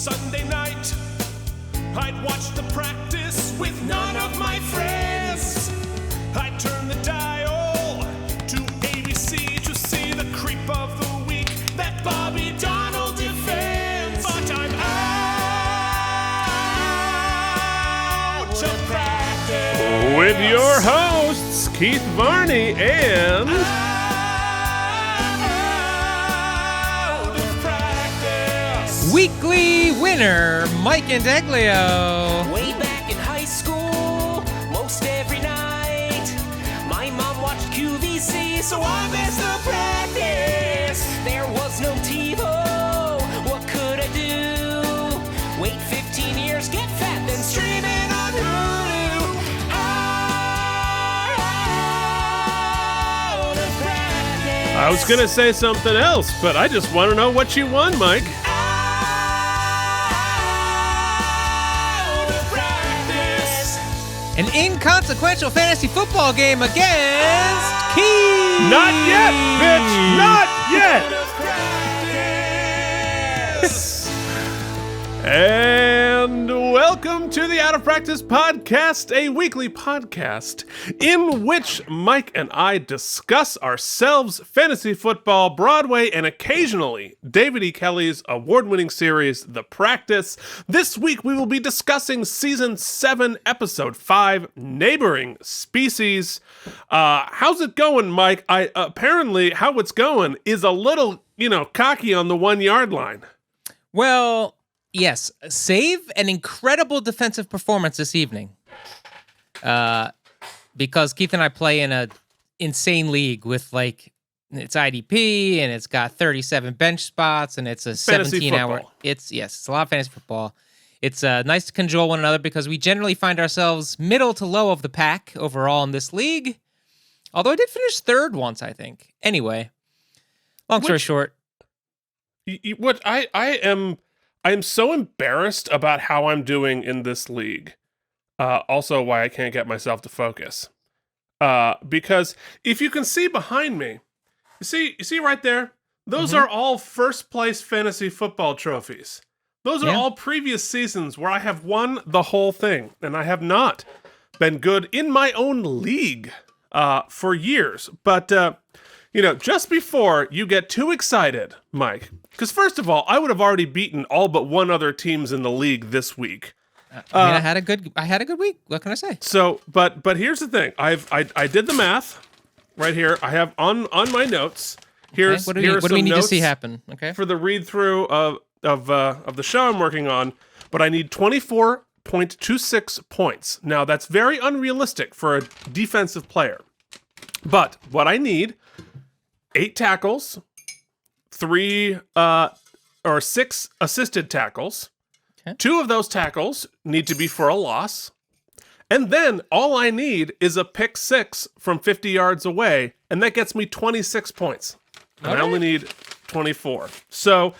Sunday night, I'd watch the practice with none of my friends. I'd turn the dial to ABC to see the creep of the week that Bobby Donald defends. But I'm out of practice. With your hosts, Keith Varney and... Out of practice. Weekly winner, Mike Andaglio. Way back in high school, most every night, my mom watched QVC, so I missed the practice. There was no TiVo, what could I do? Wait 15 years, get fat, then stream it on Hulu. Out of practice. I was going to say something else, but I just want to know what you won, Mike. Out of practice. An inconsequential fantasy football game against Keith. Not yet, bitch! Not yet! And welcome to the Out of Practice Podcast, a weekly podcast in which Mike and I discuss ourselves, fantasy football, Broadway, and occasionally David E. Kelley's award-winning series, The Practice. This week we will be discussing Season 7, Episode 5, Neighboring Species. How's it going, Mike? Apparently how it's going is a little, cocky on the 1 yard line. Well, yes, save an incredible defensive performance this evening. Because Keith and I play in a insane league with it's IDP and it's got 37 bench spots and it's a 17-hour. It's a lot of fantasy football. It's nice to cajole one another because we generally find ourselves middle to low of the pack overall in this league. Although I did finish third once, I think. Anyway, long story short. I am so embarrassed about how I'm doing in this league. Also why I can't get myself to focus. Because if you can see behind me, you see right there? Those are all first place fantasy football trophies. Those are all previous seasons where I have won the whole thing, and I have not been good in my own league for years. But just before you get too excited, Mike, because first of all, I would have already beaten all but one other teams in the league this week. I had a good week. What can I say? So, but here's the thing. I did the math right here. I have on my notes. Here's okay. What do we need to see happen? Okay. For the read through of the show I'm working on, but I need 24.26 points. Now that's very unrealistic for a defensive player. But what I need: 8 tackles, 3 or 6 assisted tackles. Okay. 2 of those tackles need to be for a loss. And then all I need is a pick 6 from 50 yards away, and that gets me 26 points. And I only need 24. So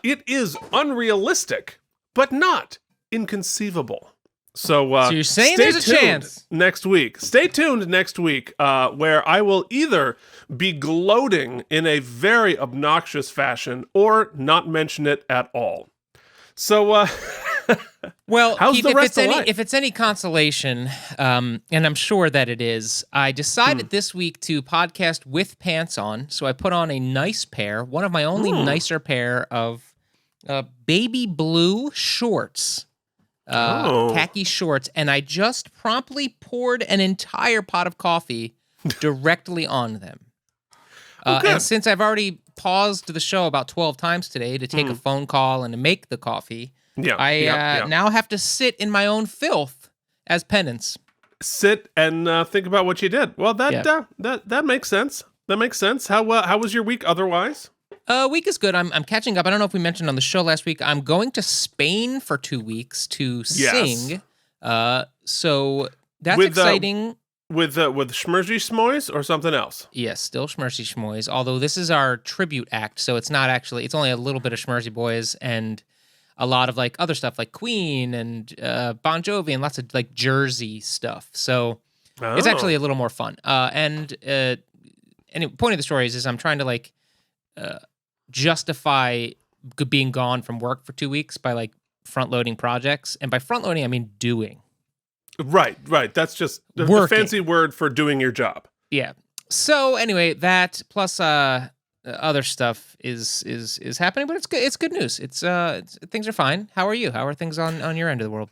it is unrealistic, but not inconceivable. So you're saying there's a chance next week. Stay tuned next week, where I will either be gloating in a very obnoxious fashion or not mention it at all. So, well, how's Keith, the rest of life? If it's any consolation, and I'm sure that it is, I decided this week to podcast with pants on. So I put on a nice pair, one of my only nicer pair of baby blue shorts. Khaki shorts, and I just promptly poured an entire pot of coffee directly on them. And since I've already paused the show about 12 times today to take a phone call and to make the coffee, I now have to sit in my own filth as penance. Sit and think about what you did. Well, that makes sense. That makes sense. How was your week otherwise? Week is good. I'm catching up. I don't know if we mentioned on the show last week. I'm going to Spain for 2 weeks to sing. So that's exciting. With Schmersy Schmoys or something else? Yes, still Schmersy Schmoys. Although this is our tribute act, so it's not actually. It's only a little bit of Schmersy Boys and a lot of other stuff like Queen and Bon Jovi and lots of Jersey stuff. So it's actually a little more fun. And anyway, point of the story is I'm trying to justify being gone from work for 2 weeks by like front loading projects, and by front loading I mean doing. Right. That's just the fancy word for doing your job. Yeah. So anyway, that plus other stuff is happening, but it's good. It's good news. It's things are fine. How are you? How are things on your end of the world?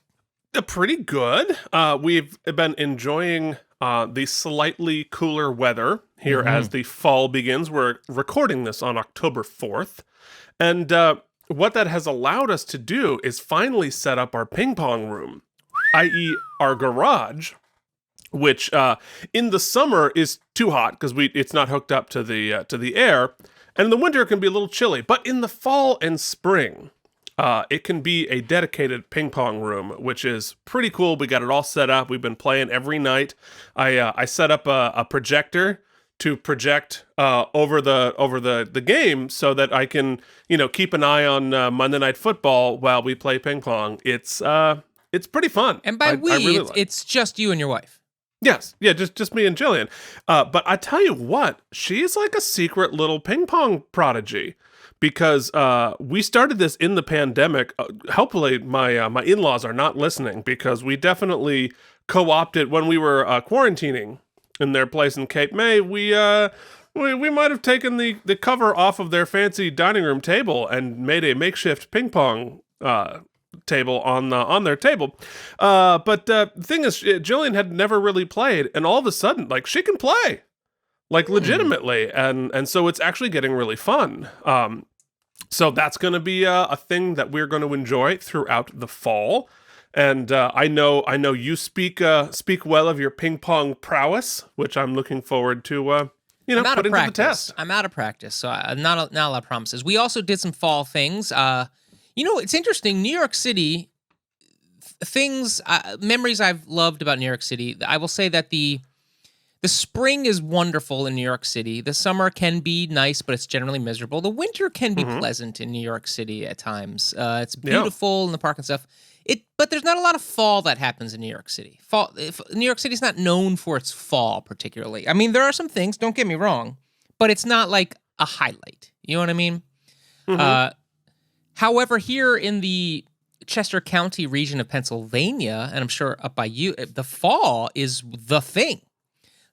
Pretty good. We've been enjoying the slightly cooler weather here as the fall begins. We're recording this on October 4th. And what that has allowed us to do is finally set up our ping pong room, i.e. our garage, which in the summer is too hot because it's not hooked up to the air. And in the winter it can be a little chilly. But in the fall and spring, it can be a dedicated ping pong room, which is pretty cool. We got it all set up. We've been playing every night. I set up a projector to project over the game so that I can keep an eye on Monday Night Football while we play ping pong. It's pretty fun. And by it's just you and your wife. Yes, yeah, just me and Jillian. But I tell you what, she's like a secret little ping pong prodigy. Because we started this in the pandemic. Hopefully, my in-laws are not listening, because we definitely co-opted when we were quarantining in their place in Cape May. We might have taken the cover off of their fancy dining room table and made a makeshift ping pong table on their table. But the thing is, Jillian had never really played, and all of a sudden, like, she can play, like, legitimately, and so it's actually getting really fun. So that's going to be a thing that we're going to enjoy throughout the fall. And I know you speak well of your ping pong prowess, which I'm looking forward to putting to the test. I'm out of practice, so not a lot of promises. We also did some fall things. It's interesting. New York City things, memories I've loved about New York City. I will say that the spring is wonderful in New York City. The summer can be nice, but it's generally miserable. The winter can be pleasant in New York City at times. It's beautiful in the park and stuff. But there's not a lot of fall that happens in New York City. New York City's not known for its fall particularly. I mean, there are some things, don't get me wrong, but it's not like a highlight. You know what I mean? However, here in the Chester County region of Pennsylvania, and I'm sure up by you, the fall is the thing.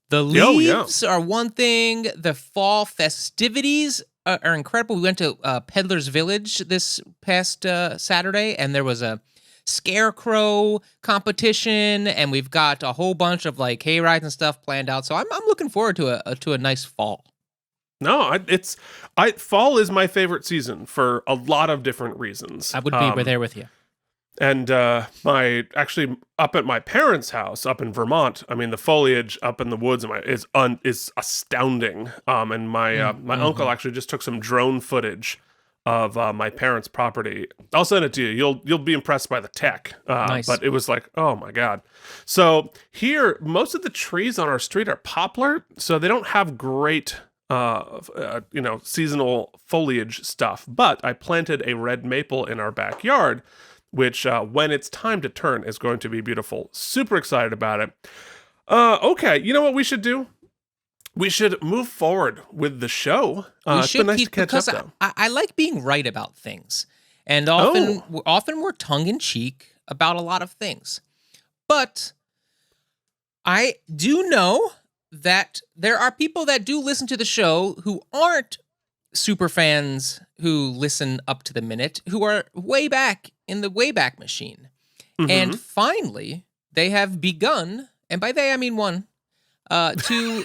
The leaves are one thing. The fall festivities are incredible. We went to Peddler's Village this past Saturday, and there was a scarecrow competition, and we've got a whole bunch of like hay rides and stuff planned out. So I'm looking forward to a nice fall. No, fall is my favorite season for a lot of different reasons. I would be there with you. And actually up at my parents' house up in Vermont, I mean, the foliage up in the woods is astounding. And my uncle actually just took some drone footage of my parents' property. I'll send it to you. You'll be impressed by the tech. Nice. But it was like, oh my God. So here, most of the trees on our street are poplar, so they don't have great seasonal foliage stuff. But I planted a red maple in our backyard, which when it's time to turn is going to be beautiful. Super excited about it. Okay, you know what we should do? We should move forward with the show. It's been nice to catch up, though. I like being right about things. And often we're tongue-in-cheek about a lot of things. But I do know that there are people that do listen to the show who aren't super fans who listen up to the minute, who are way back in the Wayback Machine. And finally, they have begun, and by they I mean one, to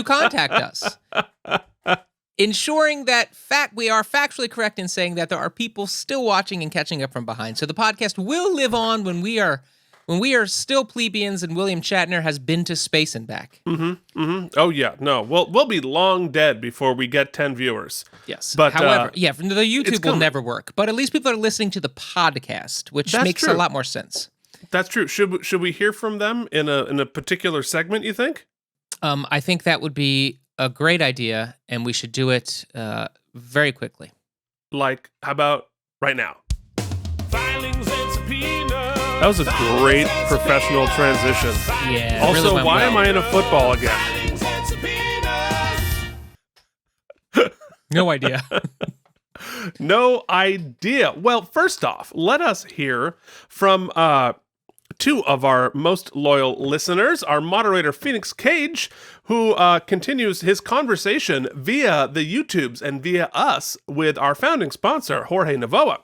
contact us, ensuring that we are factually correct in saying that there are people still watching and catching up from behind. So the podcast will live on when we are still plebeians and William Shatner has been to space and back. Oh yeah, no, we'll be long dead before we get 10 viewers. Yes, but however, the YouTube will never work. But at least people are listening to the podcast, which makes a lot more sense. That's true. Should we hear from them in a particular segment, you think? I think that would be a great idea, and we should do it very quickly. Like, how about right now? Filings and Subpoenas. That was a great professional transition. Yeah. Also, really why am I in a football again? Filings and Subpoenas. No idea. No idea. Well, first off, let us hear from two of our most loyal listeners, our moderator, Phoenix Cage, who continues his conversation via the YouTubes and via us with our founding sponsor, Jorge Navoa.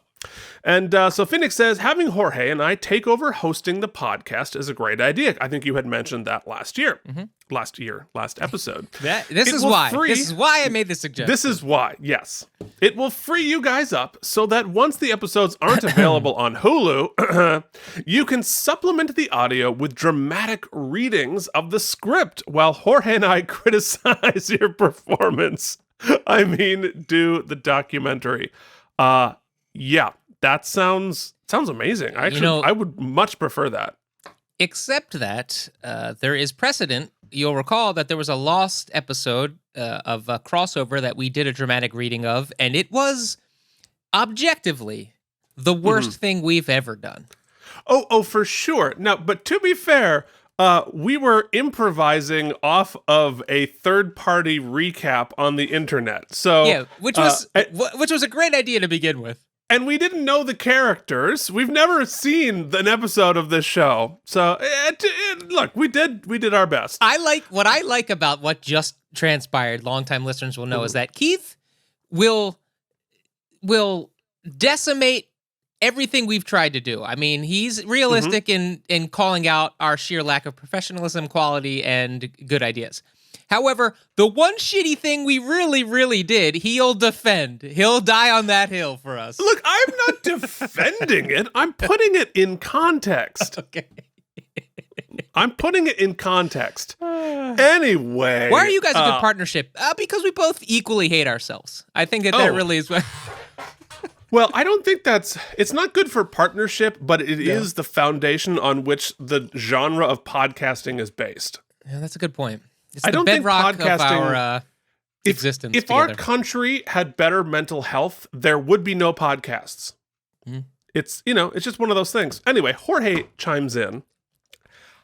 And so Phoenix says, having Jorge and I take over hosting the podcast is a great idea. I think you had mentioned that last episode. This is why I made the suggestion. This is why, yes. It will free you guys up so that once the episodes aren't available on Hulu, you can supplement the audio with dramatic readings of the script while Jorge and I criticize your performance. I mean, do the documentary. Yeah, that sounds amazing. I would much prefer that. Except that there is precedent. You'll recall that there was a lost episode of a crossover that we did a dramatic reading of, and it was objectively the worst thing we've ever done. Oh, for sure. Now, but to be fair, we were improvising off of a third-party recap on the internet. So yeah, which was a great idea to begin with. And we didn't know the characters. We've never seen an episode of this show. So, look, we did our best. What I like about what just transpired, longtime listeners will know, is that Keith will decimate everything we've tried to do. I mean, he's realistic in calling out our sheer lack of professionalism, quality, and good ideas. However, the one shitty thing we really, really did, he'll defend. He'll die on that hill for us. Look, I'm not defending it. I'm putting it in context. Okay. I'm putting it in context. Anyway. Why are you guys a good partnership? Because we both equally hate ourselves. I think that really is what... Well, I don't think it's not good for partnership, but it is the foundation on which the genre of podcasting is based. Yeah, that's a good point. It's I don't think podcasting, of our existence. If our country had better mental health, there would be no podcasts. It's just one of those things. Anyway, Jorge chimes in.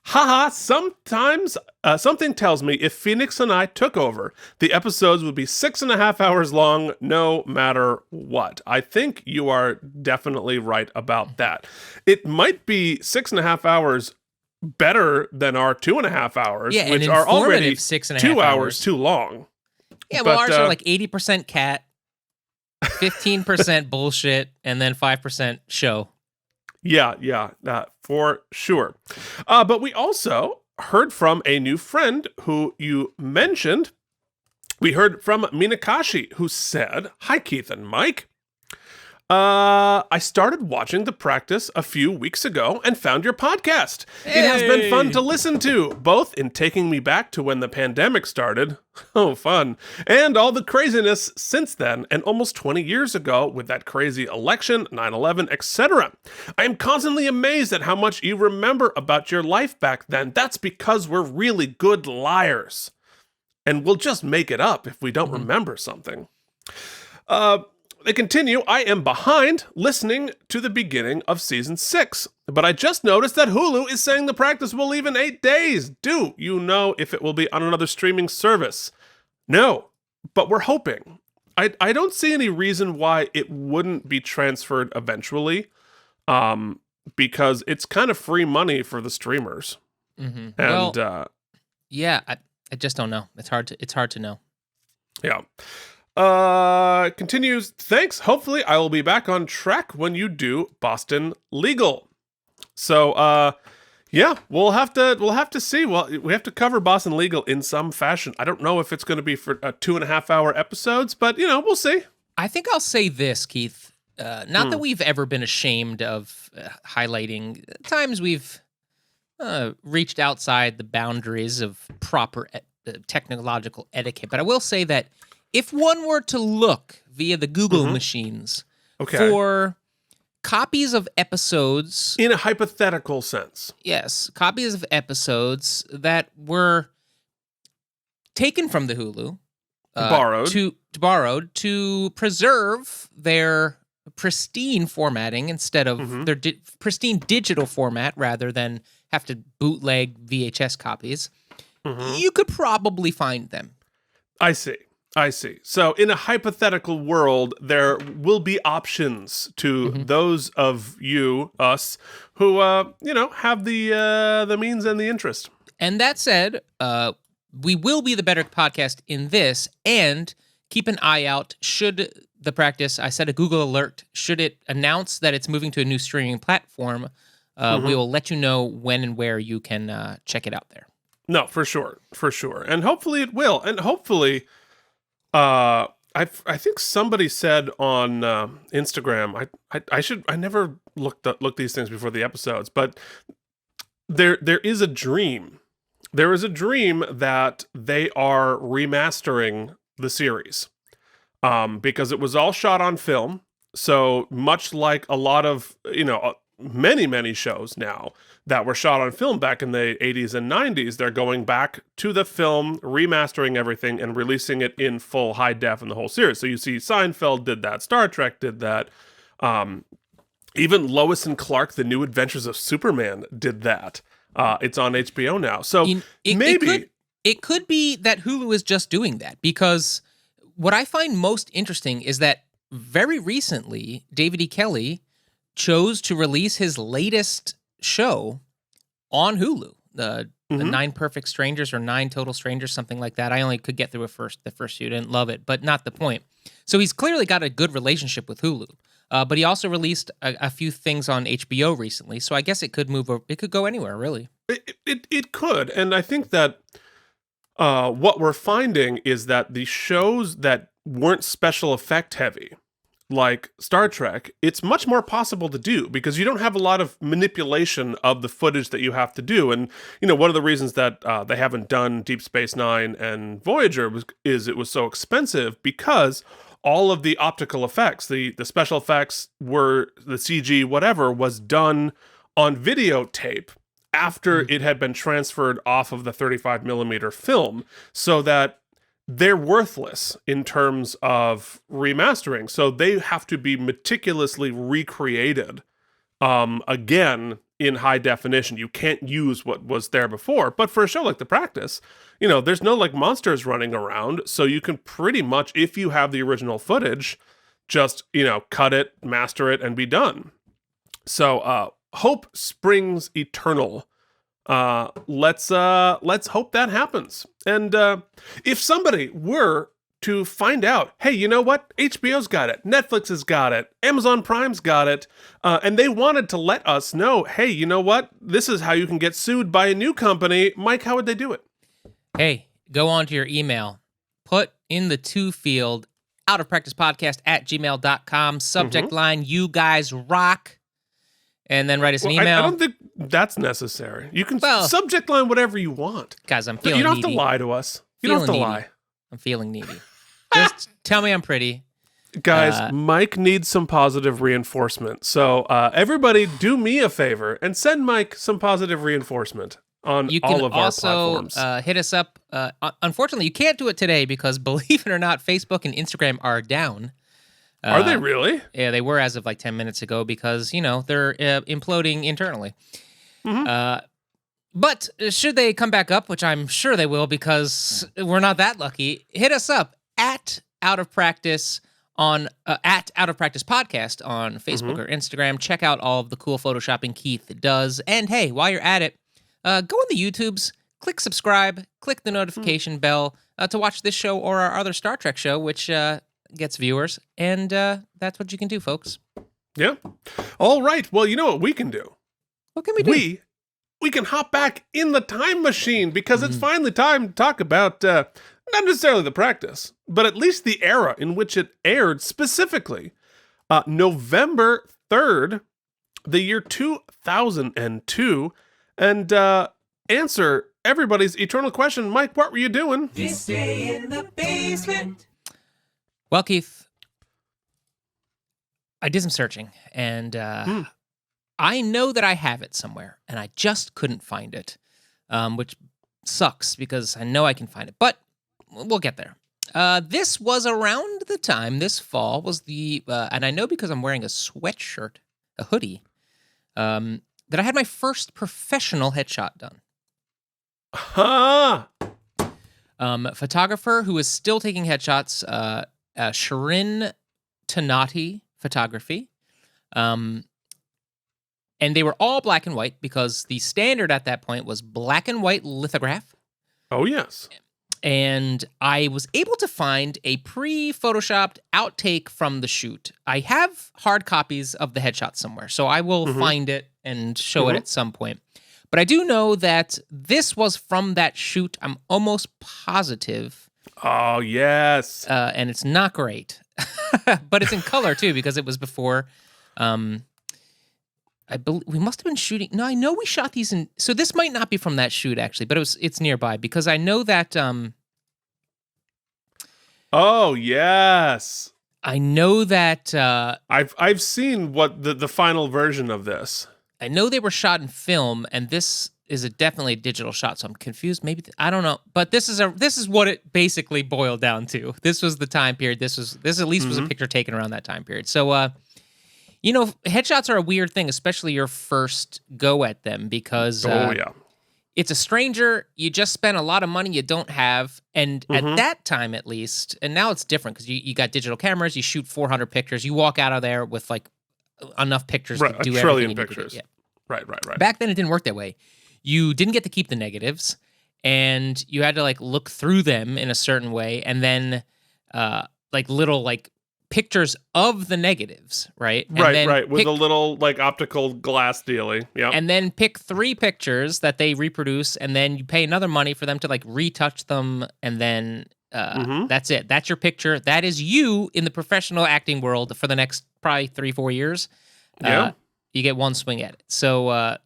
Haha, sometimes something tells me if Phoenix and I took over, the episodes would be 6.5 hours long, no matter what. I think you are definitely right about that. It might be 6.5 hours better than our 2.5 hours, which are already 2 hours too long. Yeah, well, ours are like 80% cat, 15% bullshit, and then 5% show. Yeah, for sure. But we also heard from a new friend who you mentioned. We heard from Minakashi, who said, "Hi, Keith and Mike. I started watching The Practice a few weeks ago and found your podcast. It has been fun to listen to, both in taking me back to when the pandemic started, oh fun, and all the craziness since then and almost 20 years ago with that crazy election, 9/11, etc. I am constantly amazed at how much you remember about your life back then. That's because we're really good liars. And we'll just make it up if we don't remember something." They continue, "I am behind listening to the beginning of season 6, but I just noticed that Hulu is saying The Practice will leave in 8 days. Do you know if it will be on another streaming service?" No, but we're hoping. I don't see any reason why it wouldn't be transferred eventually, because it's kind of free money for the streamers. Mm-hmm. And I just don't know. It's hard to know. Yeah. Continues, "Thanks. Hopefully I will be back on track when you do Boston Legal." So, we'll have to see. Well, we have to cover Boston Legal in some fashion. I don't know if it's going to be for 2.5 hour episodes, but we'll see. I think I'll say this, Keith. Not that we've ever been ashamed of highlighting times we've reached outside the boundaries of proper technological etiquette, but I will say that if one were to look via the Google machines for copies of episodes... In a hypothetical sense. Yes, copies of episodes that were taken from the Hulu. Borrowed to preserve their pristine formatting instead of their pristine digital format rather than have to bootleg VHS copies. You could probably find them. I see. I see. So in a hypothetical world, there will be options to those of us, who, have the means and the interest. And that said, we will be the better podcast in this, and keep an eye out should the practice, I set a Google alert, should it announce that it's moving to a new streaming platform, we will let you know when and where you can check it out there. No, for sure. And hopefully it will. And hopefully... I think somebody said on Instagram. I never looked these things before the episodes, but there is a dream. There is a dream that they are remastering the series, because it was all shot on film. So much like a lot of many shows now that were shot on film back in the 80s and 90s, they're going back to the film, remastering everything, and releasing it in full high def in the whole series. So you see Seinfeld did that, Star Trek did that, even Lois and Clark, The New Adventures of Superman did that. It's on HBO now. So it could be that Hulu is just doing that, because what I find most interesting is that very recently, David E. Kelley chose to release his latest show on Hulu, the 9 Perfect Strangers or 9 Total Strangers, something like that. I only could get through the first few, didn't love it, but not the point. So he's clearly got a good relationship with Hulu, but he also released a few things on HBO recently, so I guess it could move. It could go anywhere, really. It could, and I think that what we're finding is that the shows that weren't special effect heavy, like Star Trek, it's much more possible to do because you don't have a lot of manipulation of the footage that you have to do. And, one of the reasons that they haven't done Deep Space Nine and Voyager is it was so expensive, because all of the optical effects, the special effects were, the CG, whatever, was done on videotape after it had been transferred off of the 35 millimeter film, so that they're worthless in terms of remastering. So they have to be meticulously recreated again in high definition. You can't use what was there before. But for a show like The Practice, there's no monsters running around. So you can pretty much, if you have the original footage, just, cut it, master it, and be done. So hope springs eternal. Let's hope that happens. And if somebody were to find out, hey, you know what? HBO's got it, Netflix has got it, Amazon Prime's got it, and they wanted to let us know, hey, you know what? This is how you can get sued by a new company. Mike, how would they do it? Hey, go on to your email, put in the to field, outofpracticepodcast@gmail.com, subject line, you guys rock. And then write us an email. I don't think that's necessary. You can subject line whatever you want. Guys, I'm feeling needy. You don't needy. have to lie to us. You don't have to lie. I'm feeling needy. Just tell me I'm pretty. Guys, Mike needs some positive reinforcement. So everybody do me a favor and send Mike some positive reinforcement on all of our platforms. You can also hit us up. Unfortunately, you can't do it today because, believe it or not, Facebook and Instagram are down. Are they really? Yeah, they were as of 10 minutes ago because, they're imploding internally. But should they come back up, which I'm sure they will because we're not that lucky, hit us up at Out of Practice at Out of Practice Podcast on Facebook or Instagram. Check out all of the cool photoshopping Keith does. And hey, while you're at it, go on the YouTubes, click subscribe, click the notification bell to watch this show or our other Star Trek show, which gets viewers, and that's what you can do, folks. Yeah. All right. Well, you know what we can do? What can we do? We can hop back in the time machine because it's finally time to talk about not necessarily The Practice, but at least the era in which it aired, specifically November 3rd, the year 2002, and answer everybody's eternal question. Mike, what were you doing? This day in the basement. Well, Keith, I did some searching, and I know that I have it somewhere, and I just couldn't find it, which sucks because I know I can find it, but we'll get there. This was around the time, this fall, was the, and I know because I'm wearing a sweatshirt, a hoodie, that I had my first professional headshot done. Photographer who is still taking headshots, Shirin Tanati Photography. And they were all black and white because the standard at that point was black and white lithograph. Oh, yes. And I was able to find a pre-photoshopped outtake from the shoot. I have hard copies of the headshot somewhere, so I will find it and show it at some point. But I do know that this was from that shoot. I'm almost positive. Oh, yes. And it's not great. But it's in color, too, because it was before... I believe we must have been shooting. No, I know we shot these in. So this might not be from that shoot actually, but it's nearby because I know that. Oh yes, I know that. I've seen what the final version of this. I know they were shot in film, and this is definitely a digital shot. So I'm confused. Maybe I don't know, but this is what it basically boiled down to. This was the time period. This at least was a picture taken around that time period. So. Headshots are a weird thing, especially your first go at them, because it's a stranger. You just spent a lot of money you don't have. And at that time, at least, and now it's different because you got digital cameras, you shoot 400 pictures, you walk out of there with like enough pictures to do a trillion pictures. Yeah. Right. Back then, it didn't work that way. You didn't get to keep the negatives, and you had to like look through them in a certain way, and then little pictures of the negatives, right? And right. With a little like optical glass dealy. Yeah. And then pick 3 pictures that they reproduce, and then you pay another money for them to like retouch them, and then that's it. That's your picture. That is you in the professional acting world for the next probably 3-4 years. Yeah. You get one swing at it. So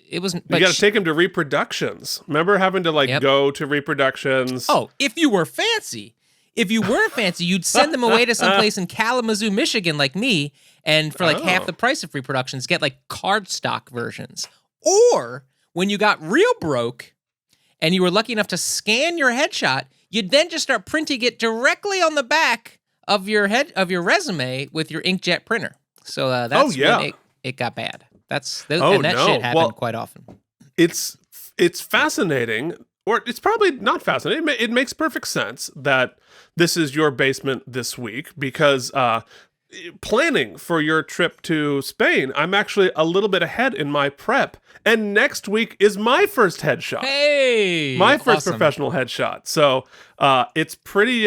it was. You got to take them to reproductions. Remember having to go to reproductions? Oh, if you were fancy. If you weren't fancy, you'd send them away to someplace in Kalamazoo, Michigan, like me, and for like half the price of reproductions, get like cardstock versions. Or when you got real broke and you were lucky enough to scan your headshot, you'd then just start printing it directly on the back of your resume with your inkjet printer. So that's when it got bad. Shit happened quite often. It's fascinating. Or it's probably not fascinating. It makes perfect sense that this is your basement this week because planning for your trip to Spain, I'm actually a little bit ahead in my prep. And next week is my first headshot. Hey! My first professional headshot. So it's pretty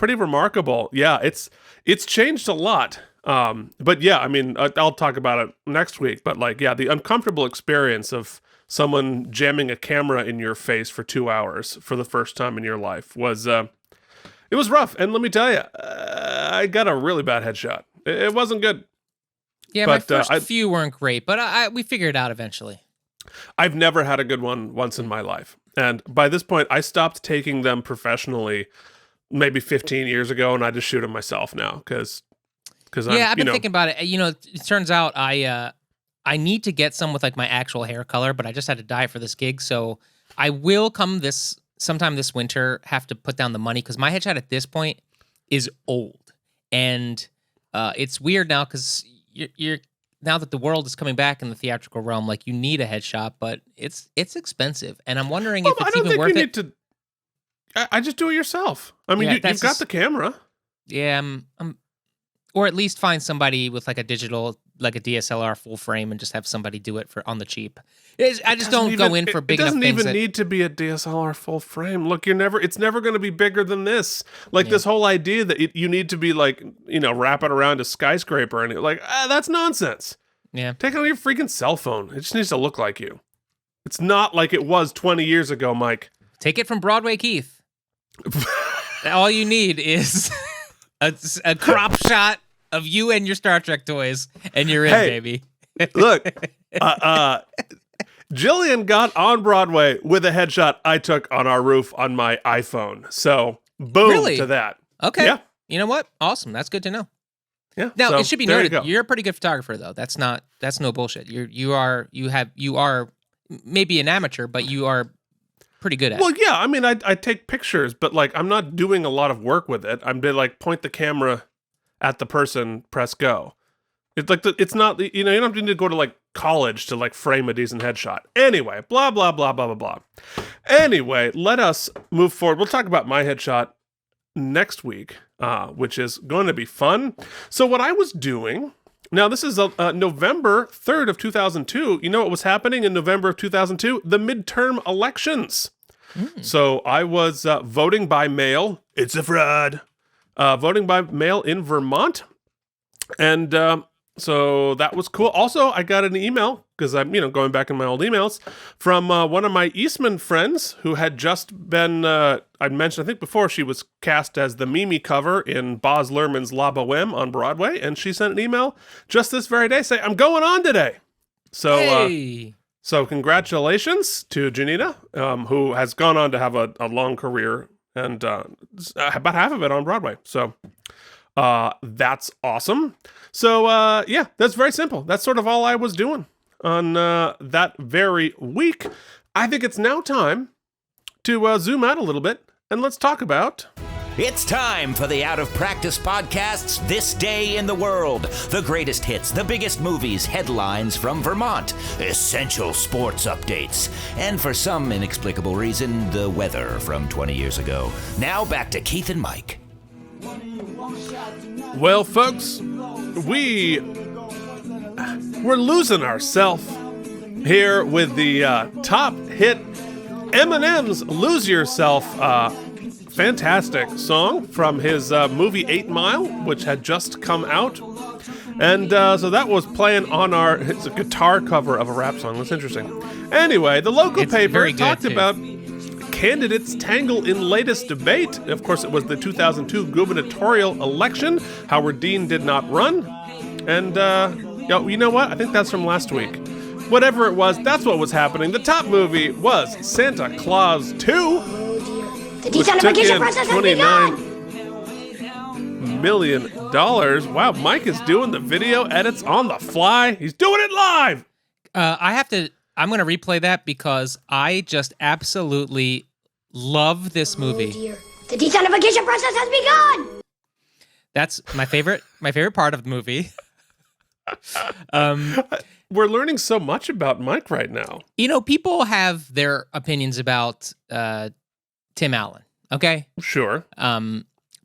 remarkable. Yeah, it's changed a lot. But yeah, I mean, I'll talk about it next week. But the uncomfortable experience of someone jamming a camera in your face for 2 hours for the first time in your life was it was rough. And let me tell you, I got a really bad headshot. It wasn't good. Yeah, but my first few weren't great, but we figured it out eventually. I've never had a good one once in my life. And by this point, I stopped taking them professionally maybe 15 years ago, and I just shoot them myself now because I've been thinking about it. It turns out I need to get some with like my actual hair color, but I just had to dye it for this gig. So I will sometime this winter have to put down the money because my headshot at this point is old. And it's weird now because you're now that the world is coming back in the theatrical realm, like you need a headshot, but it's expensive. And I'm wondering if it's even worth it. I just do it yourself. I mean, you've got the camera. Yeah, or at least find somebody with like a digital, like a DSLR full frame, and just have somebody do it on the cheap. I just don't go in for big enough things. It doesn't even need to be a DSLR full frame. Look, it's never going to be bigger than this. Like this whole idea that you need to be like, wrap it around a skyscraper and that's nonsense. Yeah. Take it on your freaking cell phone. It just needs to look like you. It's not like it was 20 years ago, Mike. Take it from Broadway Keith. All you need is a crop shot of you and your Star Trek toys, and you're in, baby. Look, Jillian got on Broadway with a headshot I took on our roof on my iPhone. So, boom to that. Okay. Yeah. You know what? Awesome. That's good to know. Yeah. Now, it should be noted, you're a pretty good photographer, though. That's no bullshit. You are maybe an amateur, but you are pretty good at it. Well, yeah. I mean, I take pictures, but I'm not doing a lot of work with it. I'm point the camera at the person, press go. It's like it's not, you don't need to go to college to like frame a decent headshot. Anyway, blah, blah, blah, blah, blah, blah. Anyway, let us move forward. We'll talk about my headshot next week, which is going to be fun. So what I was doing, now this is November 3rd of 2002. You know what was happening in November of 2002? The midterm elections. So I was voting by mail. It's a fraud. Voting by mail in Vermont. And so that was cool. Also, I got an email, because I'm, going back in my old emails, from one of my Eastman friends who had just been, I'd mentioned, I think before, she was cast as the Mimi cover in Baz Luhrmann's La Boheme on Broadway, and she sent an email just this very day saying, I'm going on today. So, Hey. So congratulations to Janita, who has gone on to have a long career, and about half of it on Broadway. So that's awesome. So yeah, that's very simple. That's sort of all I was doing on that very week. I think it's now time to zoom out a little bit, and let's talk about... It's time for the Out of Practice Podcast's This Day in the World. The greatest hits, the biggest movies, headlines from Vermont, essential sports updates, and for some inexplicable reason, the weather from 20 years ago. Now back to Keith and Mike. Well, folks, we're losing ourselves here with the top hit Eminem's Lose Yourself, fantastic song from his movie 8 Mile, which had just come out. And so that was playing on it's a guitar cover of a rap song. That's interesting. Anyway, the local paper talked about candidates tangle in latest debate. Of course, it was the 2002 gubernatorial election. Howard Dean did not run. And you know what? I think that's from last week. Whatever it was, that's what was happening. The top movie was Santa Claus 2. The desanimation process has begun! $29 million. Wow, Mike is doing the video edits on the fly. He's doing it live! I'm going to replay that because I just absolutely love this movie. Oh dear. The desanimation process has begun! That's my favorite part of the movie. We're learning so much about Mike right now. People have their opinions about Tim Allen, okay? Sure.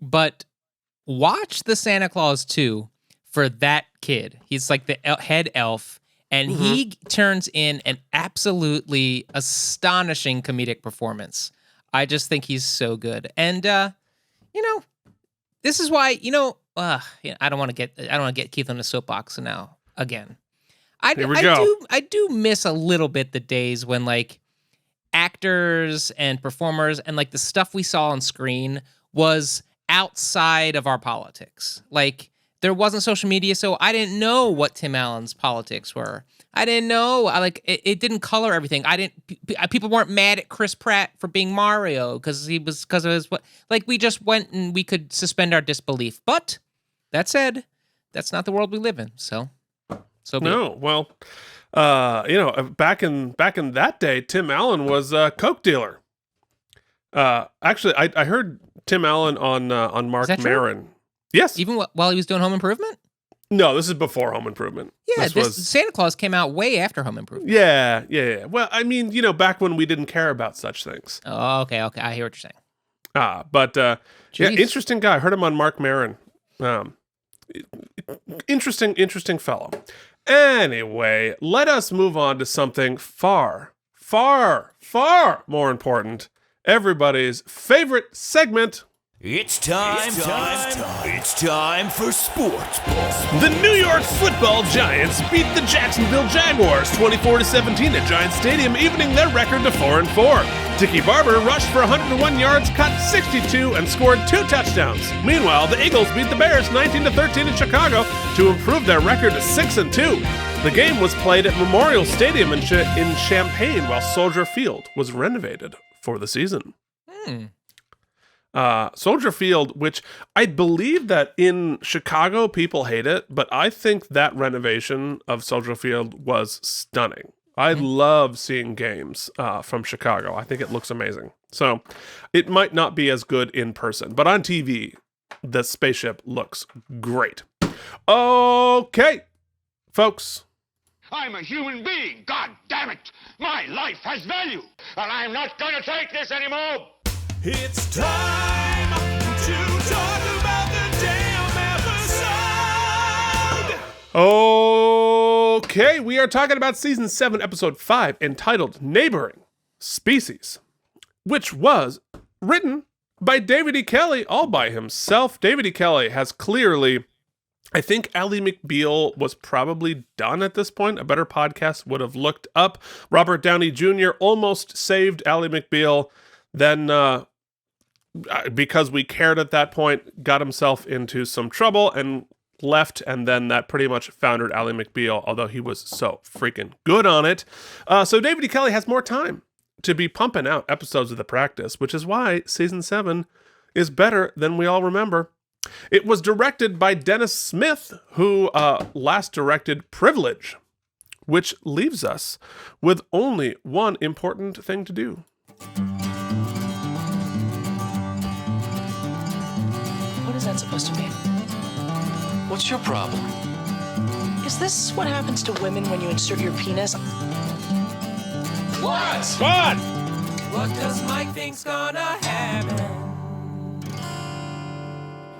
But watch the Santa Claus 2 for that kid. He's like the head elf, and he turns in an absolutely astonishing comedic performance. I just think he's so good. And this is why, I don't want to get Keith on the soapbox now again. Here we go. I do miss a little bit the days when like actors and performers and like the stuff we saw on screen was outside of our politics. Like there wasn't social media, so I didn't know what Tim Allen's politics were. I didn't know. It didn't color everything. People weren't mad at Chris Pratt for being Mario because of his what. Like we just went and we could suspend our disbelief. But that said, that's not the world we live in. So be no. it. Well, back in that day, Tim Allen was a coke dealer. Actually, I heard Tim Allen on Mark Maron. Yes, even while he was doing Home Improvement. No, this is before Home Improvement. Yeah, Santa Claus came out way after Home Improvement. Yeah. Well, I mean, back when we didn't care about such things. Oh, okay. I hear what you're saying. But interesting guy. I heard him on Mark Maron. Interesting fellow. Anyway, let us move on to something far, far, far more important. Everybody's favorite segment. It's time for sports ball. The New York Football Giants beat the Jacksonville Jaguars 24-17 at Giant Stadium, evening their record to 4-4. Tiki Barber rushed for 101 yards, caught 62, and scored 2 touchdowns. Meanwhile, the Eagles beat the Bears 19-13 in Chicago to improve their record to 6-2. The game was played at Memorial Stadium in Champaign, while Soldier Field was renovated for the season. Soldier Field, which I believe that in Chicago people hate it, but I think that renovation of Soldier Field was stunning. I love seeing games from Chicago. I think it looks amazing. So it might not be as good in person, but on TV, the spaceship looks great. Okay, folks. I'm a human being. God damn it. My life has value. And I'm not going to take this anymore. It's time to talk about the damn episode. Okay, we are talking about season 7, episode 5, entitled Neighboring Species, which was written by David E. Kelley all by himself. David E. Kelley has clearly, I think Ally McBeal was probably done at this point. A better podcast would have looked up. Robert Downey Jr. almost saved Ally McBeal. Then, because we cared at that point, got himself into some trouble and left, and then that pretty much foundered Ally McBeal, although he was so freaking good on it. So David E. Kelley has more time to be pumping out episodes of The Practice, which is why season 7 is better than we all remember. It was directed by Dennis Smith, who last directed Privilege, which leaves us with only one important thing to do. What is that supposed to mean? What's your problem? Is this what happens to women when you insert your penis? What? What? What does Mike think's gonna happen?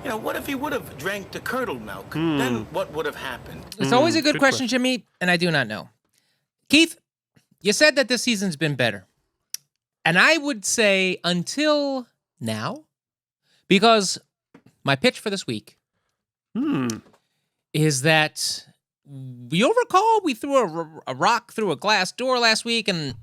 You know, what if he would have drank the curdled milk? Then what would have happened? It's always a good good question, Jimmy, and I do not know. Keith, you said that this season's been better. And I would say until now, because my pitch for this week is that you'll recall we threw a rock through a glass door last week, and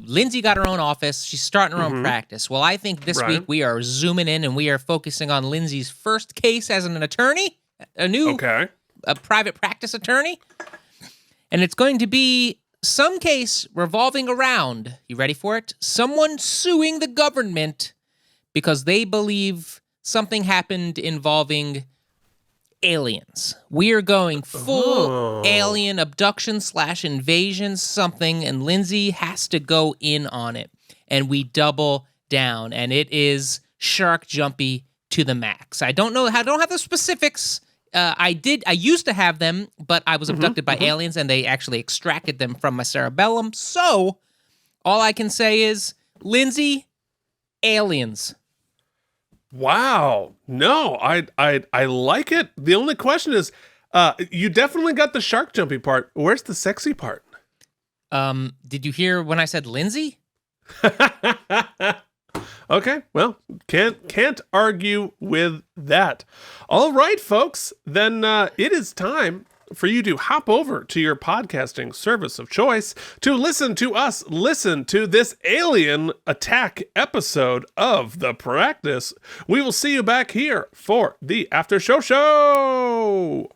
Lindsay got her own office. She's starting her own practice. Well, I think this week we are zooming in and we are focusing on Lindsay's first case as an attorney, a private practice attorney. And it's going to be some case revolving around, you ready for it? Someone suing the government because they believe something happened involving aliens. We are going full alien abduction / invasion something, and Lindsay has to go in on it. And we double down, and it is shark jumpy to the max. I don't have the specifics. I used to have them, but I was abducted by aliens, and they actually extracted them from my cerebellum. So all I can say is, Lindsay, aliens. Wow. No, I like it. The only question is, you definitely got the shark jumpy part. Where's the sexy part? Did you hear when I said Lindsay? Okay, well, can't argue with that. All right, folks, then it is time for you to hop over to your podcasting service of choice to listen to us listen to this alien attack episode of The Practice. We will see you back here for the after show.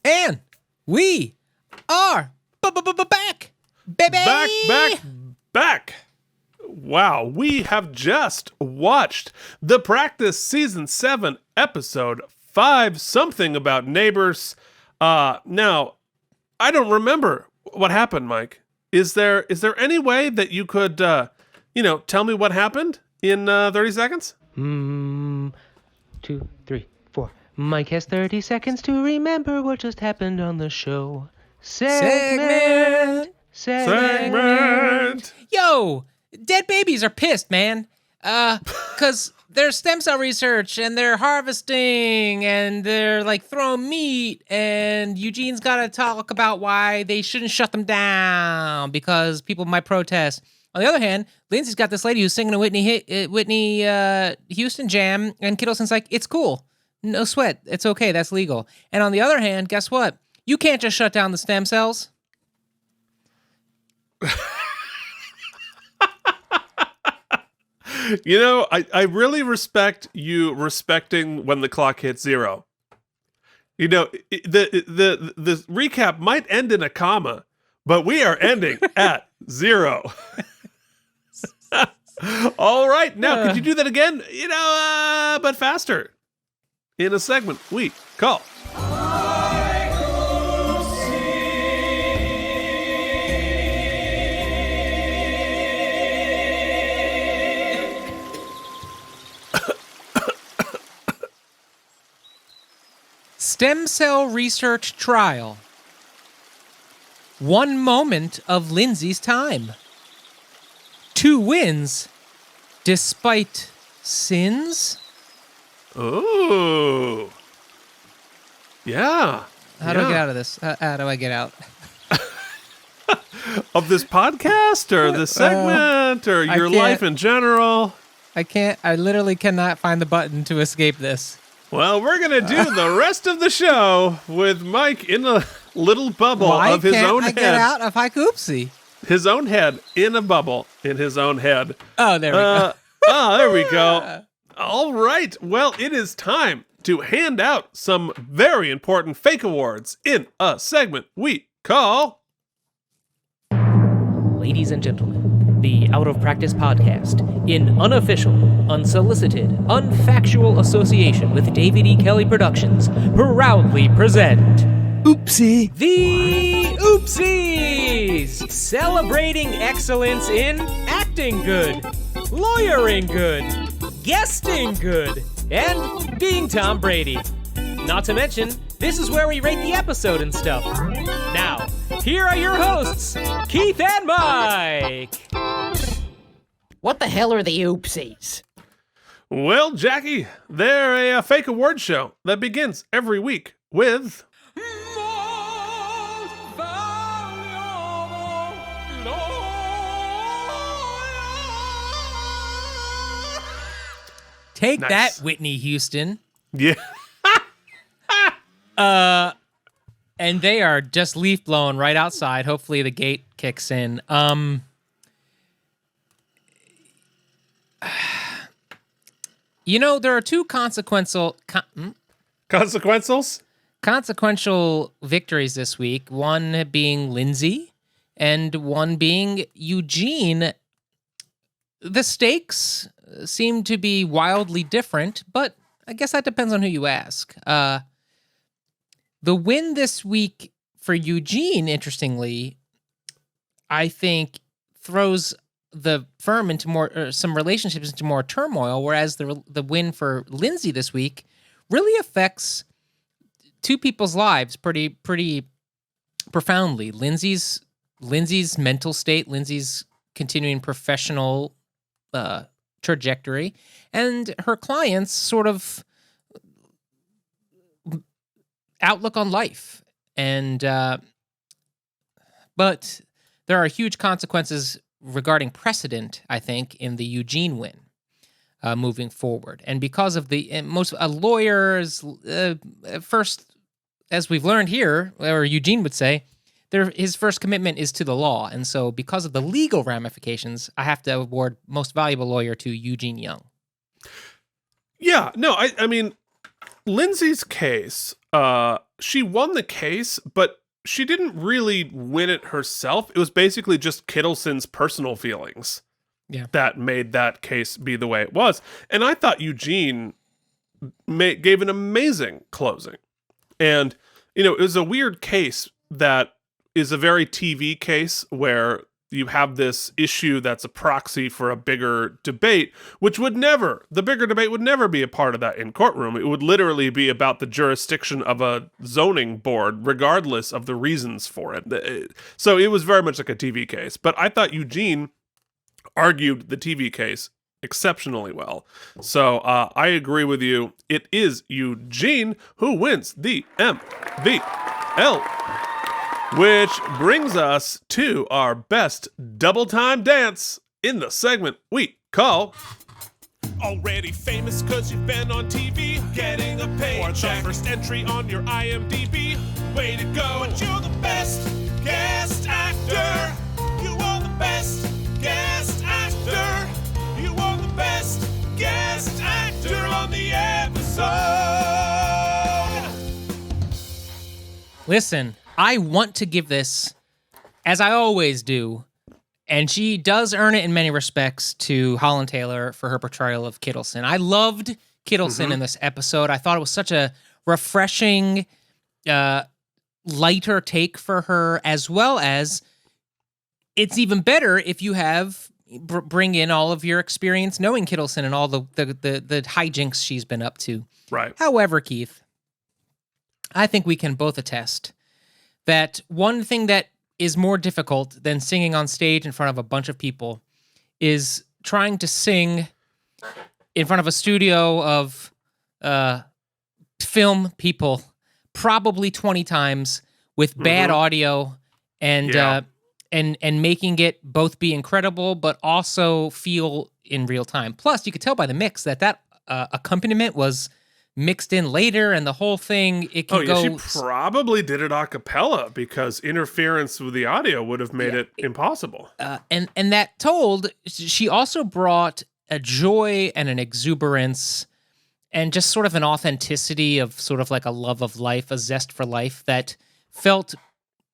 And we are back, baby. Back. Wow, we have just watched The Practice Season 7, Episode 5, Something About Neighbors. Now, I don't remember what happened, Mike. Is there any way that you could, tell me what happened in 30 seconds? 2, 3, 4. Mike has 30 seconds to remember what just happened on the show. Segment. Yo, dead babies are pissed, man. Because there's stem cell research and they're harvesting and they're like throwing meat, and Eugene's got to talk about why they shouldn't shut them down because people might protest. On the other hand, Lindsay's got this lady who's singing a Whitney Houston jam, and Kittelson's like, it's cool. No sweat. It's okay. That's legal. And on the other hand, guess what? You can't just shut down the stem cells. You know, I really respect you respecting when the clock hits 0. You know, the recap might end in a comma, but we are ending at 0. All right. Now, could you do that again? But faster. In a segment we call Stem cell research trial. 1 moment of Lindsay's time. 2 wins despite sins. Ooh. Yeah. How do I get out of this? How do I get out? Of this podcast or this segment or your life in general? I can't. I literally cannot find the button to escape this. Well, we're going to do the rest of the show with Mike in a little bubble of his own head. Get out of OOPSY? His own head in a bubble in his own head. Oh, there we go. There we go. All right. Well, it is time to hand out some very important fake awards in a segment we call... Ladies and gentlemen, the Out of Practice podcast, in unofficial, unsolicited, unfactual association with David E. Kelly Productions, proudly present... Oopsie. The Oopsies! Celebrating excellence in acting good, lawyering good, guesting good, and being Tom Brady. Not to mention, this is where we rate the episode and stuff. Now, here are your hosts, Keith and Mike. What the hell are the Oopsies? Well, Jackie, they're a fake award show that begins every week with... Take Nice. that, Whitney Houston. Yeah. And they are just leaf blowing right outside. Hopefully the gate kicks in. You know, there are 2 consequential victories this week. One being Lindsay and one being Eugene. The stakes seem to be wildly different, but I guess that depends on who you ask. The win this week for Eugene, interestingly, I think throws the firm into more some relationships into more turmoil, whereas the win for Lindsay this week really affects 2 people's lives pretty profoundly. Lindsay's mental state, Lindsay's continuing professional trajectory, and her client's sort of outlook on life. And but there are huge consequences regarding precedent, I think, in the Eugene win moving forward. And because of a lawyer's first, as we've learned here, or Eugene would say, his first commitment is to the law. And so because of the legal ramifications, I have to award most valuable lawyer to Eugene Young. Yeah, no, I mean, Lindsay's case, she won the case, but she didn't really win it herself. It was basically just Kittleson's personal feelings that made that case be the way it was. And I thought Eugene gave an amazing closing. And, you know, it was a weird case that is a very TV case where you have this issue that's a proxy for a bigger debate, which the bigger debate would never be a part of that in courtroom. It would literally be about the jurisdiction of a zoning board, regardless of the reasons for it. So it was very much like a TV case. But I thought Eugene argued the TV case exceptionally well. So I agree with you. It is Eugene who wins the MVL. Which brings us to our best double time dance in the segment we call... Already famous cause you've been on TV, getting a paycheck, or the first entry on your IMDb. Way to go, but you're the best guest actor. You are the best guest actor. You are the best guest actor on the episode. Listen, I want to give this, as I always do, and she does earn it in many respects, to Holland Taylor for her portrayal of Kittleson. I loved Kittleson in this episode. I thought it was such a refreshing, lighter take for her, as well as it's even better if you bring in all of your experience knowing Kittleson and all the hijinks she's been up to. Right. However, Keith, I think we can both attest that one thing that is more difficult than singing on stage in front of a bunch of people is trying to sing in front of a studio of film people probably 20 times with bad audio and making it both be incredible but also feel in real time. Plus, you could tell by the mix that accompaniment was mixed in later, and the whole thing, it can go... she probably did it a cappella because interference with the audio would have made it impossible. And that told, she also brought a joy and an exuberance and just sort of an authenticity of sort of like a love of life, a zest for life that felt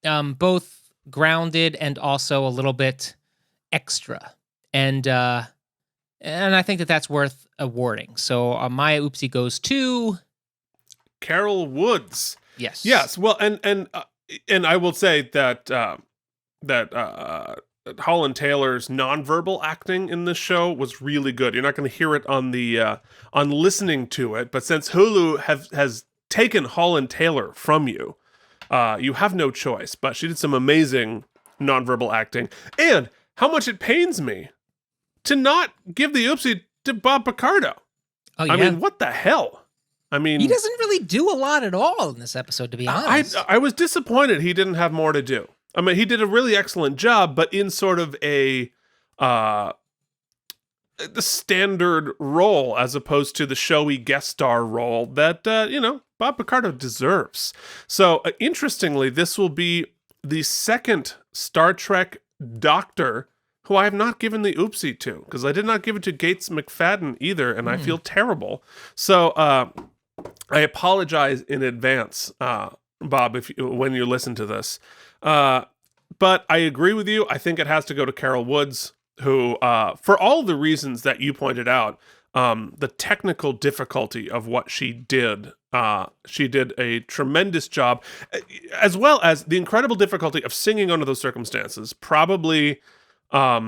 both grounded and also a little bit extra. And I think that that's worth awarding. So my oopsie goes to Carol Woods. Yes. Well, and I will say that Holland Taylor's nonverbal acting in this show was really good. You're not going to hear it on listening to it, but since Hulu has taken Holland Taylor from you, you have no choice. But she did some amazing nonverbal acting, and how much it pains me to not give the oopsie to Bob Picardo. Oh, yeah. I mean, what the hell? I mean, he doesn't really do a lot at all in this episode, to be honest. I was disappointed he didn't have more to do. I mean, he did a really excellent job, but in sort of the standard role as opposed to the showy guest star role that, Bob Picardo deserves. So, interestingly, this will be the second Star Trek Doctor who I have not given the oopsie to, because I did not give it to Gates McFadden either, and I feel terrible. So I apologize in advance, Bob, when you listen to this. But I agree with you. I think it has to go to Carol Woods, who, for all the reasons that you pointed out, the technical difficulty of what she did a tremendous job, as well as the incredible difficulty of singing under those circumstances. Probably... I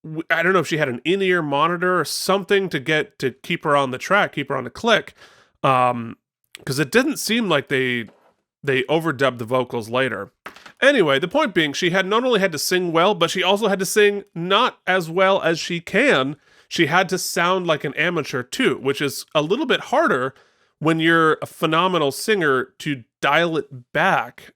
don't know if she had an in-ear monitor or something to keep her on the track, keep her on the click, because it didn't seem like they overdubbed the vocals later. Anyway, the point being, she had not only had to sing well, but she also had to sing not as well as she can. She had to sound like an amateur too, which is a little bit harder when you're a phenomenal singer to dial it back.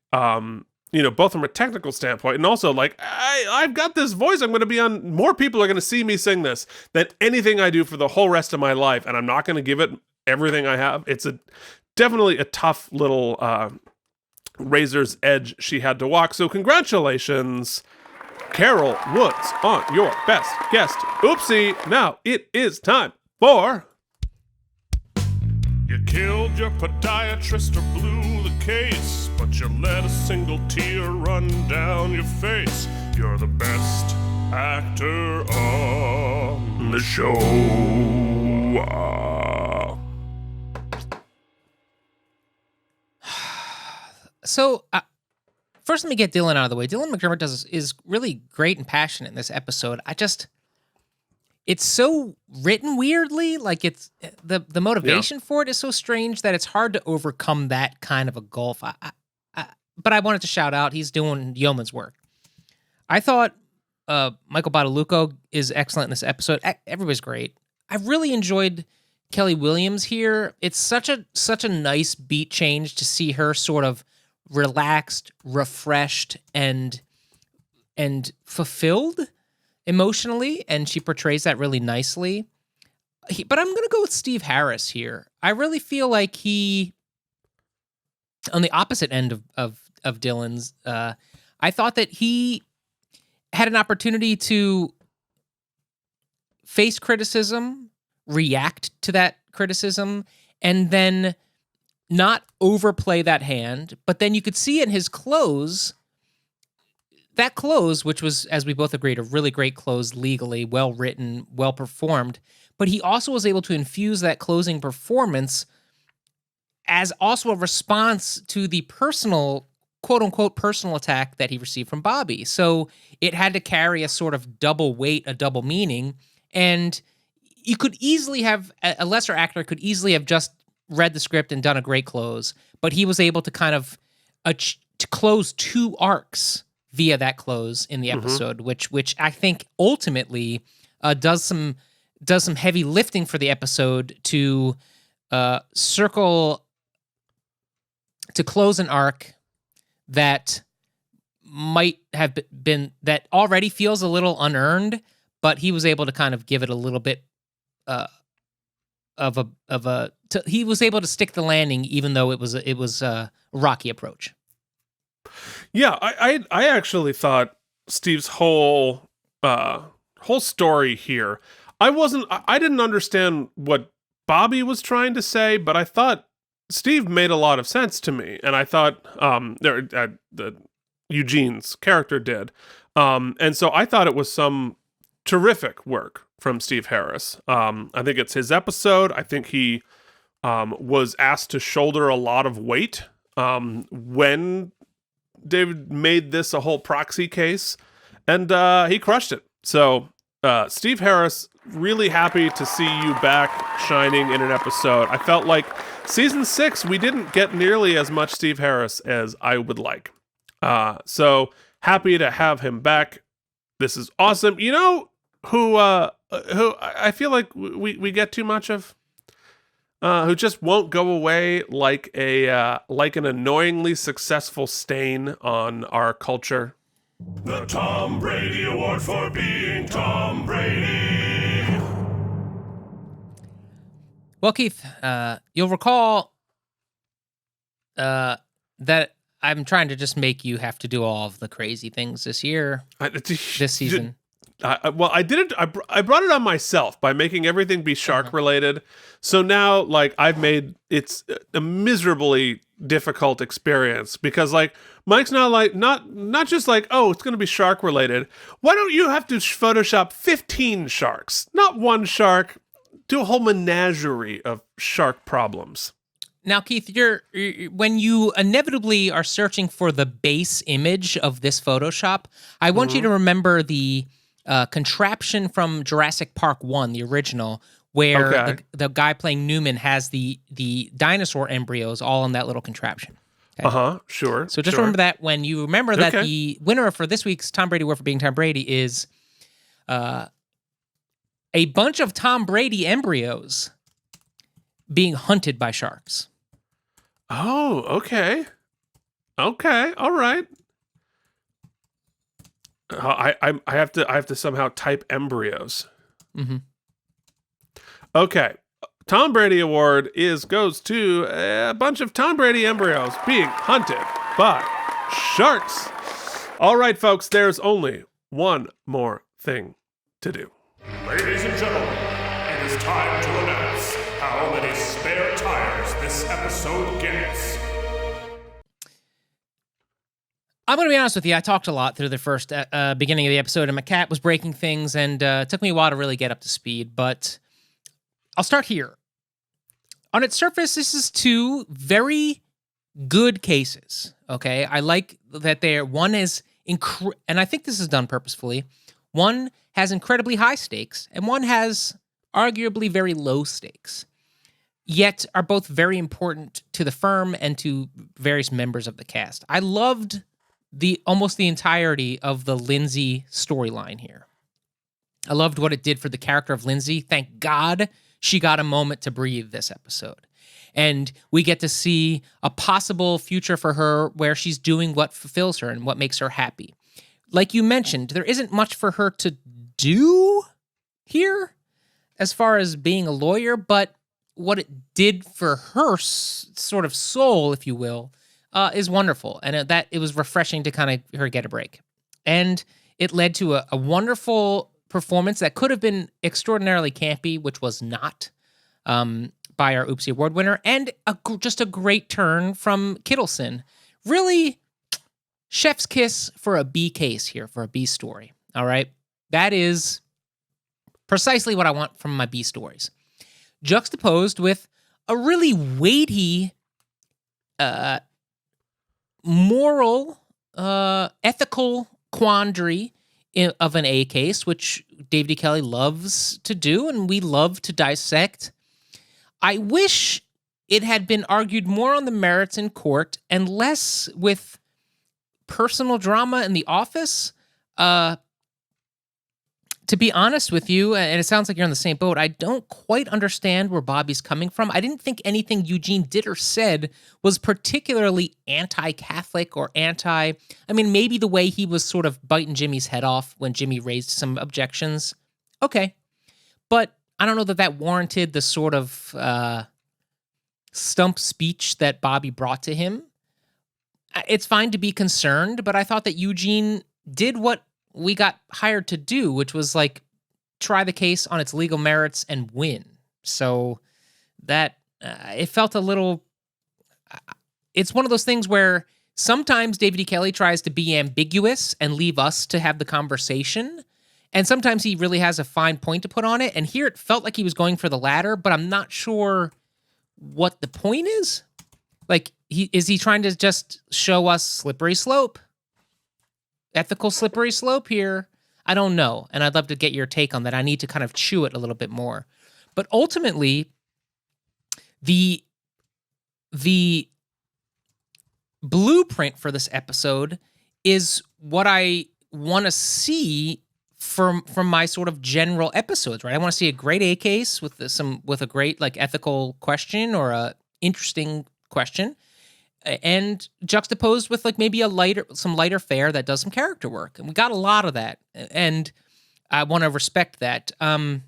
Both from a technical standpoint and also like, I've got this voice. I'm going to be on, more people are going to see me sing this than anything I do for the whole rest of my life. And I'm not going to give it everything I have. It's definitely a tough little razor's edge she had to walk. So congratulations, Carol Woods, on your best guest oopsie. Now it is time for... You killed your podiatrist or blew the case, but you let a single tear run down your face. You're the best actor on the show. So, first let me get Dylan out of the way. Dylan McDermott is really great and passionate in this episode. It's so written weirdly, like it's the motivation for it is so strange that it's hard to overcome that kind of a gulf. But I wanted to shout out, he's doing yeoman's work. I thought Michael Badalucco is excellent in this episode. Everybody's great. I really enjoyed Kelly Williams here. It's such a nice beat change to see her sort of relaxed, refreshed, and fulfilled emotionally, and she portrays that really nicely. But I'm going to go with Steve Harris here. I really feel like he, on the opposite end of Dylan's, I thought that he had an opportunity to face criticism, react to that criticism, and then not overplay that hand. But then you could see in his close, that close, which was, as we both agreed, a really great close legally, well written, well performed, but he also was able to infuse that closing performance as also a response to the personal, quote unquote, personal attack that he received from Bobby. So it had to carry a sort of double weight, a double meaning. And you could easily have, a lesser actor could easily have just read the script and done a great close, but he was able to kind of to close 2 arcs via that close in the episode, which I think ultimately does some heavy lifting for the episode to close an arc that might have been that already feels a little unearned, but he was able to kind of give it a little bit he was able to stick the landing, even though it was a rocky approach. Yeah, I actually thought Steve's whole story here, I didn't understand what Bobby was trying to say, but I thought Steve made a lot of sense to me, and I thought Eugene's character did, and so I thought it was some terrific work from Steve Harris. I think it's his episode. I think he was asked to shoulder a lot of weight when David made this a whole proxy case, and he crushed it. So Steve Harris, really happy to see you back shining in an episode. I felt like season 6, we didn't get nearly as much Steve Harris as I would like. So happy to have him back. This is awesome. You know who I feel like we get too much of? Who just won't go away like an annoyingly successful stain on our culture. The Tom Brady Award for being Tom Brady. Well, Keith, you'll recall that I'm trying to just make you have to do all of the crazy things this year, this season. Well, I did it. I brought it on myself by making everything be shark related. So now, like, I've made it's a miserably difficult experience because, like, Mike's now like not just like, oh, it's going to be shark related. Why don't you have to Photoshop 15 sharks, not one shark? Do a whole menagerie of shark problems. Now, Keith, when you inevitably are searching for the base image of this Photoshop, I want you to remember the contraption from Jurassic Park 1, the original, where the guy playing Newman has the dinosaur embryos all in that little contraption. Okay? Sure. So just remember that when you remember that the winner for this week's Tom Brady Award for being Tom Brady is a bunch of Tom Brady embryos being hunted by sharks. Oh, okay. Okay, all right. I have to somehow type embryos. Mm-hmm. Okay. Tom Brady Award goes to a bunch of Tom Brady embryos being hunted by sharks. All right, folks, there's only one more thing to do. Ladies and gentlemen, it is time to announce how many spare tires this episode gets. I'm going to be honest with you. I talked a lot through the first beginning of the episode, and my cat was breaking things, and it took me a while to really get up to speed, but I'll start here. On its surface, this is 2 very good cases, okay? I like that one is, and I think this is done purposefully, one has incredibly high stakes, and one has arguably very low stakes, yet are both very important to the firm and to various members of the cast. I loved almost the entirety of the Lindsay storyline here. I loved what it did for the character of Lindsay. Thank God she got a moment to breathe this episode. And we get to see a possible future for her where she's doing what fulfills her and what makes her happy. Like you mentioned, there isn't much for her to do here as far as being a lawyer, but what it did for her sort of soul, if you will, is wonderful. And it was refreshing to kind of her get a break. And it led to a wonderful performance that could have been extraordinarily campy, which was not, by our OOPSY Award winner, and just a great turn from Kittleson. Really, chef's kiss for a B case here, for a B story. All right? That is precisely what I want from my B stories. Juxtaposed with a really weighty moral, ethical quandary of an A case, which David E. Kelley loves to do, and we love to dissect. I wish it had been argued more on the merits in court and less with personal drama in the office. To be honest with you, and it sounds like you're on the same boat, I don't quite understand where Bobby's coming from. I didn't think anything Eugene did or said was particularly anti-Catholic or I mean, maybe the way he was sort of biting Jimmy's head off when Jimmy raised some objections. Okay. But I don't know that warranted the sort of stump speech that Bobby brought to him. It's fine to be concerned, but I thought that Eugene did what we got hired to do, which was like try the case on its legal merits and win. So that it felt a little, it's one of those things where sometimes David E. Kelley tries to be ambiguous and leave us to have the conversation. And sometimes he really has a fine point to put on it. And here it felt like he was going for the latter, but I'm not sure what the point is. Like, is he trying to just show us slippery slope? Ethical slippery slope here? I don't know. And I'd love to get your take on that. I need to kind of chew it a little bit more. But ultimately, the blueprint for this episode is what I want to see from my sort of general episodes, right? I want to see a great A case with a great like ethical question or a interesting question, and juxtaposed with like maybe some lighter fare that does some character work. And we got a lot of that. And I want to respect that. And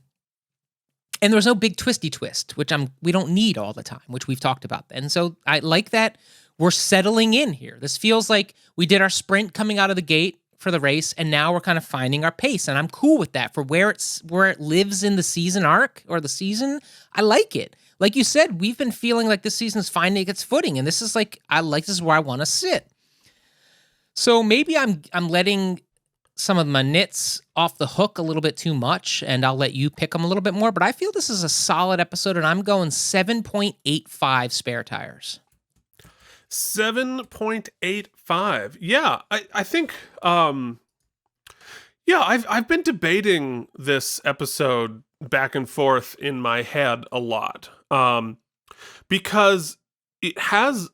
there was no big twisty twist, which we don't need all the time, which we've talked about. And so I like that we're settling in here. This feels like we did our sprint coming out of the gate for the race, and now we're kind of finding our pace. And I'm cool with that for where it lives in the season arc or the season. I like it. Like you said, we've been feeling like this season's finding its footing, and this is this is where I want to sit. So maybe I'm letting some of my nits off the hook a little bit too much, and I'll let you pick them a little bit more. But I feel this is a solid episode, and I'm going 7.85 spare tires. 7.85. Yeah, I think. I've been debating this episode back and forth in my head a lot. Because it has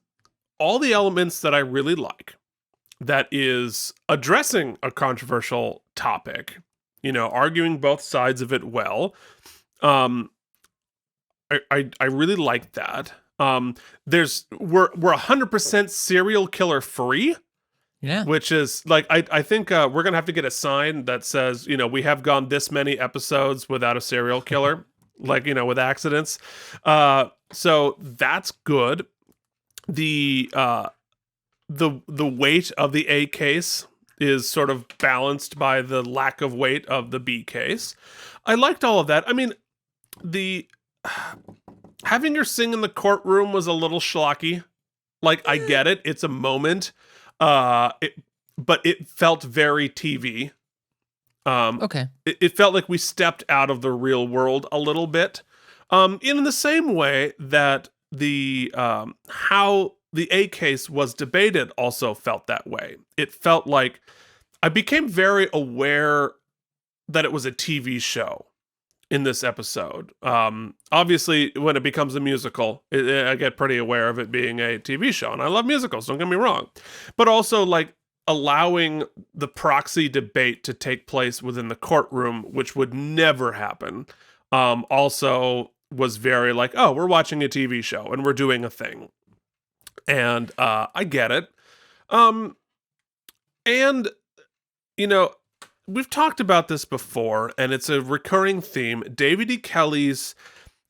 all the elements that I really like. That is addressing a controversial topic, arguing both sides of it well. I really like that. We're 100% serial killer free. Yeah. Which is like, I think we're going to have to get a sign that says, we have gone this many episodes without a serial killer, like, with accidents. So that's good. The weight of the A case is sort of balanced by the lack of weight of the B case. I liked all of that. I mean, having her sing in the courtroom was a little schlocky. Like, I get it. It's a moment. But it felt very TV. Okay. It felt like we stepped out of the real world a little bit. In the same way that how the A case was debated also felt that way. It felt like I became very aware that it was a TV show in this episode. Obviously, when it becomes a musical, I get pretty aware of it being a TV show, and I love musicals, don't get me wrong. But also, like, allowing the proxy debate to take place within the courtroom, which would never happen, also was very like, oh, we're watching a TV show, and we're doing a thing. And I get it. And, we've talked about this before, and it's a recurring theme. David E. Kelley's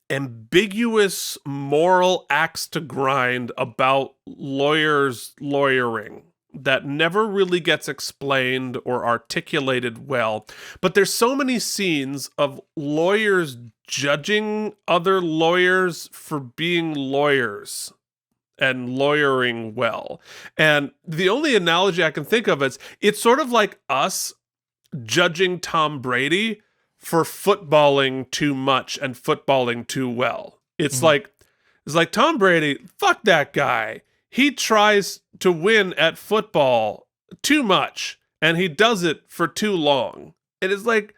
ambiguous moral axe to grind about lawyers lawyering that never really gets explained or articulated well. But there's so many scenes of lawyers judging other lawyers for being lawyers and lawyering well. And the only analogy I can think of is it's sort of like us judging Tom Brady for footballing too much and footballing too well. It's like Tom Brady, fuck that guy. He tries to win at football too much, and he does it for too long. It is like,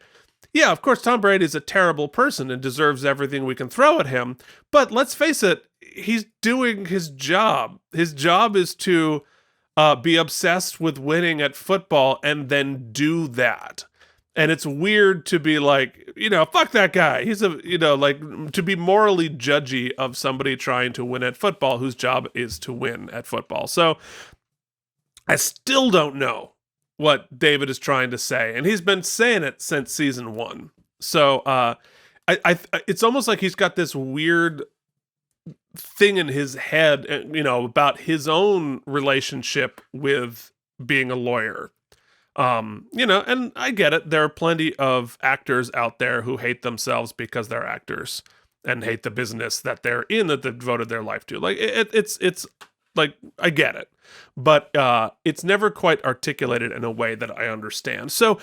yeah, of course, Tom Brady is a terrible person and deserves everything we can throw at him. But let's face it, he's doing his job. His job is to be obsessed with winning at football and then do that. And it's weird to be like, fuck that guy. He's to be morally judgy of somebody trying to win at football whose job is to win at football. So I still don't know what David is trying to say. And he's been saying it since season 1. So it's almost like he's got this weird thing in his head, about his own relationship with being a lawyer. And I get it. There are plenty of actors out there who hate themselves because they're actors and hate the business that they're in, that they've devoted their life to. Like it's like, I get it, but it's never quite articulated in a way that I understand. So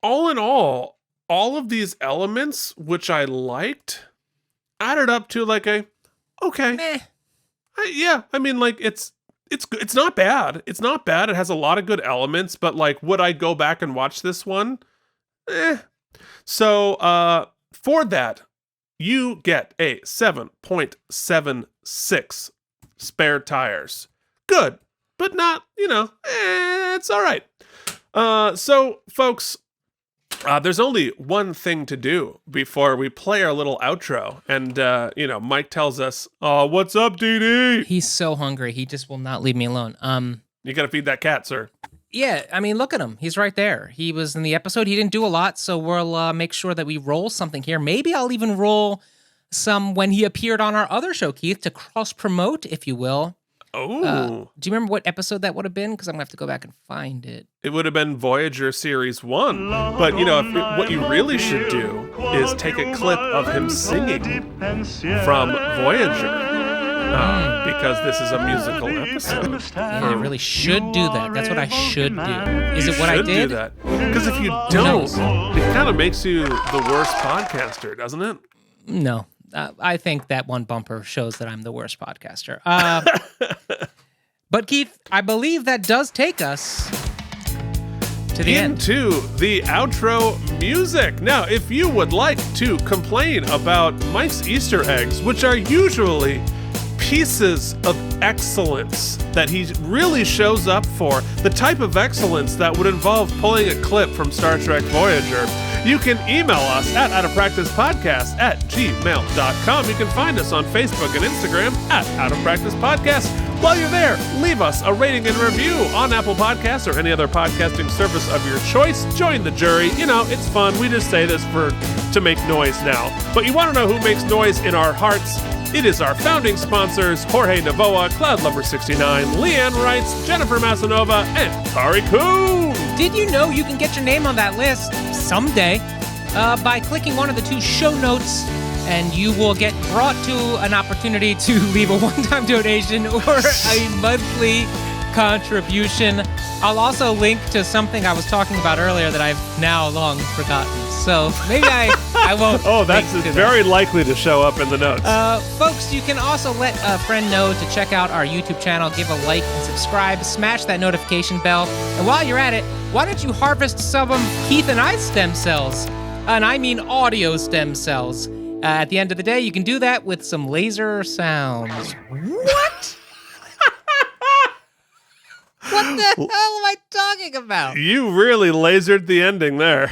all in all of these elements, which I liked, added up to like okay. It's not bad. It's not bad. It has a lot of good elements, but like, would I go back and watch this one? So for that, you get a 7.76 spare tires. Good, but not, it's all right. So folks, there's only one thing to do before we play our little outro. And, Mike tells us, what's up, DD? He's so hungry. He just will not leave me alone. You got to feed that cat, sir. Yeah, I mean, look at him. He's right there. He was in the episode. He didn't do a lot, so we'll make sure that we roll something here. Maybe I'll even roll some when he appeared on our other show, Keith, to cross-promote, if you will. Oh. Do you remember what episode that would have been? Because I'm going to have to go back and find it. It would have been Voyager Series 1. But, what you really should do is take a clip of him singing from Voyager. Because this is a musical episode. Yeah, I really should do that. That's what I should do. Is it what I did? You should do that. Because if you don't, it kind of makes you the worst podcaster, doesn't it? No. I think that one bumper shows that I'm the worst podcaster. But Keith, I believe that does take us to the end. Into the outro music. Now, if you would like to complain about Mike's Easter eggs, which are usually pieces of excellence that he really shows up for, the type of excellence that would involve pulling a clip from Star Trek Voyager, you can email us at outofpracticepodcast@gmail.com. You can find us on Facebook and Instagram at outofpracticepodcast. While you're there, leave us a rating and review on Apple Podcasts or any other podcasting service of your choice. Join the jury. It's fun. We just say this to make noise now. But you want to know who makes noise in our hearts? It is our founding sponsors, Jorge Navoa, CloudLover69, Leanne Wrights, Jennifer Masanova, and Tari Kuhn. Did you know you can get your name on that list someday by clicking one of the 2 show notes, and you will get brought to an opportunity to leave a one-time donation or a monthly contribution. I'll also link to something I was talking about earlier that I've now long forgotten. So maybe I won't. Oh, that's very likely to show up in the notes. Folks, you can also let a friend know to check out our YouTube channel, give a like and subscribe, smash that notification bell. And while you're at it, why don't you harvest some of Keith and I's stem cells? And I mean audio stem cells. At the end of the day, you can do that with some laser sounds. What? What the hell am I talking about? You really lasered the ending there.